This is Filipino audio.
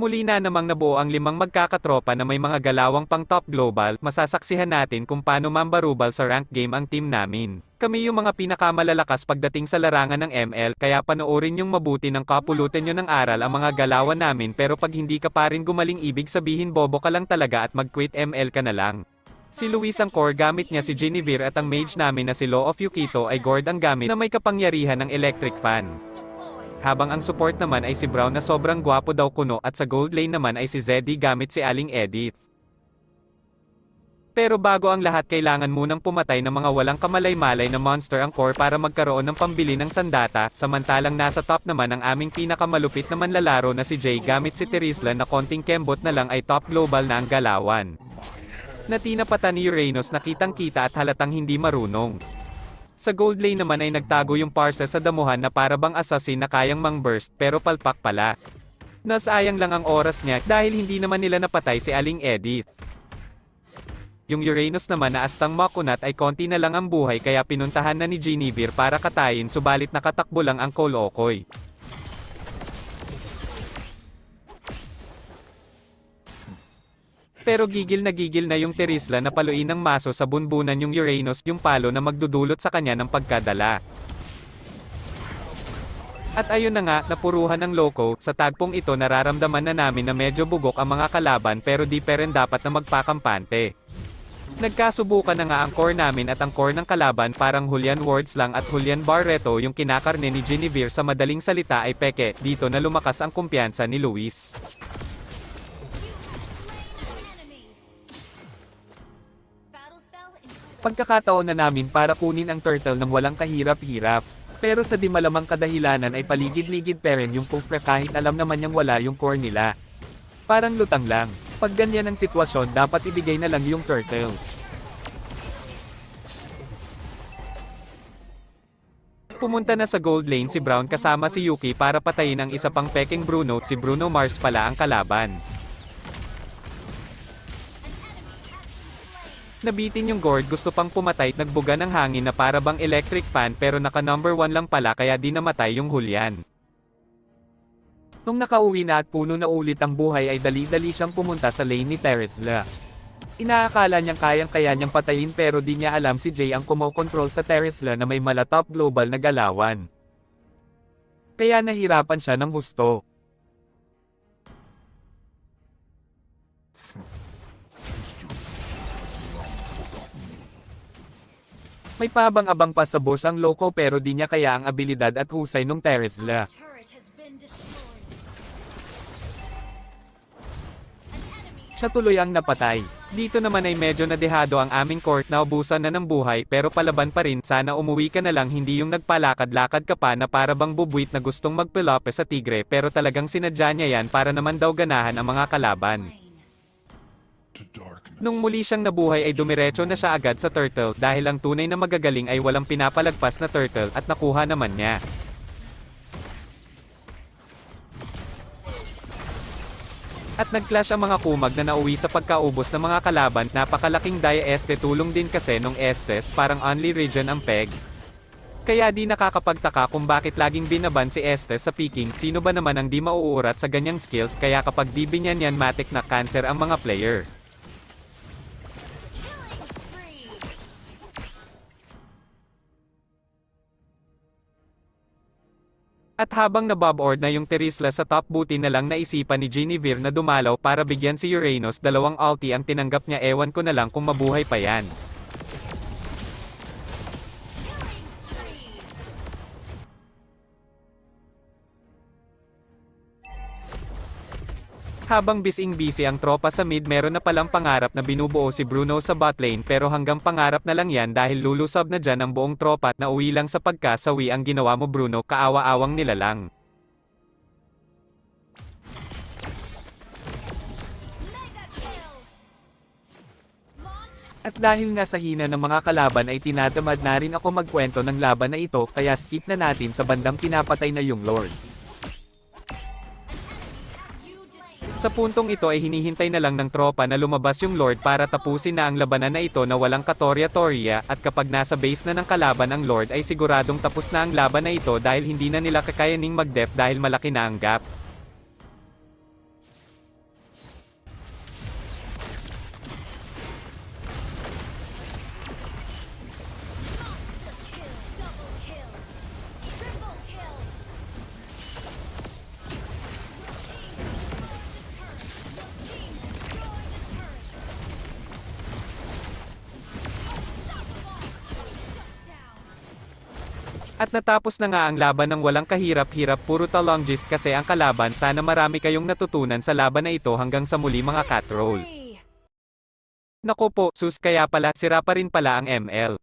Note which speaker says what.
Speaker 1: Muli na namang nabuo ang 5 magkakatropa na may mga galawang pang top global, masasaksihan natin kung paano mambarubal sa rank game ang team namin. Kami yung mga pinakamalalakas pagdating sa larangan ng ML, kaya panoorin yung mabuti ng kapulutan nyo ng aral ang mga galawan namin, pero pag hindi ka pa rin gumaling ibig sabihin bobo ka lang talaga at mag-quit ML ka na lang. Si Luis ang core gamit niya si Genevieve at ang mage namin na si Law of Yukito ay Gord ang gamit na may kapangyarihan ng electric fan. Habang ang support naman ay si Brown na sobrang gwapo daw kuno at sa gold lane naman ay si Zeddy gamit si Aling Edith. Pero bago ang lahat kailangan munang pumatay ng mga walang kamalay-malay na monster ang core para magkaroon ng pambili ng sandata, samantalang nasa top naman ang aming pinakamalupit na manlalaro na si Jay gamit si Terizla na konting kembot na lang ay top global na ang galawan. Natinapatan ni Uranus na kitang-kita at halatang hindi marunong. Sa gold lane naman ay nagtago yung Parsa sa damuhan na para bang assassin na kayang mang-burst, pero palpak pala. Nasayang lang ang oras niya dahil hindi naman nila napatay si Aling Edith. Yung Uranus naman na astang makunat ay konti na lang ang buhay kaya pinuntahan na ni Genevieve para katayin subalit nakatakbo lang ang Kolokoy. Pero gigil na yung Terizla na paluin ng maso sa bunbunan yung Uranus, yung palo na magdudulot sa kanya ng pagkadala. At ayun na nga, napuruhan ng loko, sa tagpong ito nararamdaman na namin na medyo bugok ang mga kalaban pero di pa rin dapat na magpakampante. Nagkasubukan na nga ang core namin at ang core ng kalaban parang Julian Wards lang at Julian Barreto yung kinakarne ni Genevieve, sa madaling salita ay peke, dito na lumakas ang kumpiyansa ni Luis. Pagkakataon na namin para kunin ang turtle ng walang kahirap-hirap. Pero sa di malamang kadahilanan ay paligid-ligid pa rin yung Pufre kahit alam naman niyang wala yung core nila. Parang lutang lang. Pag ganyan ang sitwasyon dapat ibigay na lang yung turtle. Pumunta na sa gold lane si Brown kasama si Yuki para patayin ang isa pang peking Bruno, si Bruno Mars pala ang kalaban. Nabitin yung Gord, gusto pang pumatay, nagbuga ng hangin na para bang electric fan pero naka number 1 lang pala kaya di namatay yung Julian. Nung nakauwi na at puno na ulit ang buhay ay dali-dali siyang pumunta sa lane ni Terizla. Inaakala niyang kayang-kaya niyang patayin pero di niya alam si Jay ang kumokontrol sa Terizla na may malatop global na galawan. Kaya nahirapan siya ng husto. May pabang-abang pa sa boss ang loko pero di niya kaya ang abilidad at husay nung Terizla. Siya tuloy ang napatay. Dito naman ay medyo nadehado ang aming court, naubusan na ng buhay pero palaban pa rin, sana umuwi ka na lang hindi yung nagpalakad-lakad ka pa na para bang bubwit na gustong magpilope sa tigre pero talagang sinadya niya yan para naman daw ganahan ang mga kalaban. Nung muli siyang nabuhay ay dumiretso na siya agad sa turtle dahil ang tunay na magagaling ay walang pinapalagpas na turtle at nakuha naman niya. At nag-clash ang mga kumag na nauwi sa pagkaubos ng mga kalaban, napakalaking Dia Este tulong din kasi nung Estes parang only region ang peg. Kaya di nakakapagtaka kung bakit laging binaban si Estes sa picking, sino ba naman ang di mauurat sa ganyang skills kaya kapag di binyan yan matik na cancer ang mga player. At habang nabob-ord na yung Terizla sa top, buti na lang naisipan ni Genevieve na dumalaw para bigyan si Uranus, 2 ulti ang tinanggap niya, ewan ko na lang kung mabuhay pa yan. Habang busy ang tropa sa mid, meron na palang pangarap na binubuo si Bruno sa bot lane pero hanggang pangarap na lang yan dahil lulusob na dyan ang buong tropa at nauwi lang sa pagkasawi ang ginawa mo Bruno, kaawa-awang nilalang. At dahil nga sa hina ng mga kalaban ay tinatamad na rin ako magkwento ng laban na ito kaya skip na natin sa bandang pinapatay na yung Lord. Sa puntong ito ay hinihintay na lang ng tropa na lumabas yung Lord para tapusin na ang labanan na ito na walang katorya-torya, at kapag nasa base na ng kalaban ang Lord ay siguradong tapos na ang laban na ito dahil hindi na nila kakayaning mag-def dahil malaki na ang gap. At natapos na nga ang laban ng walang kahirap-hirap, puro talong gist kasi ang kalaban. Sana marami kayong natutunan sa laban na ito. Hanggang sa muli mga katroll. Nako po, sus, kaya pala, sira pa rin pala ang ML.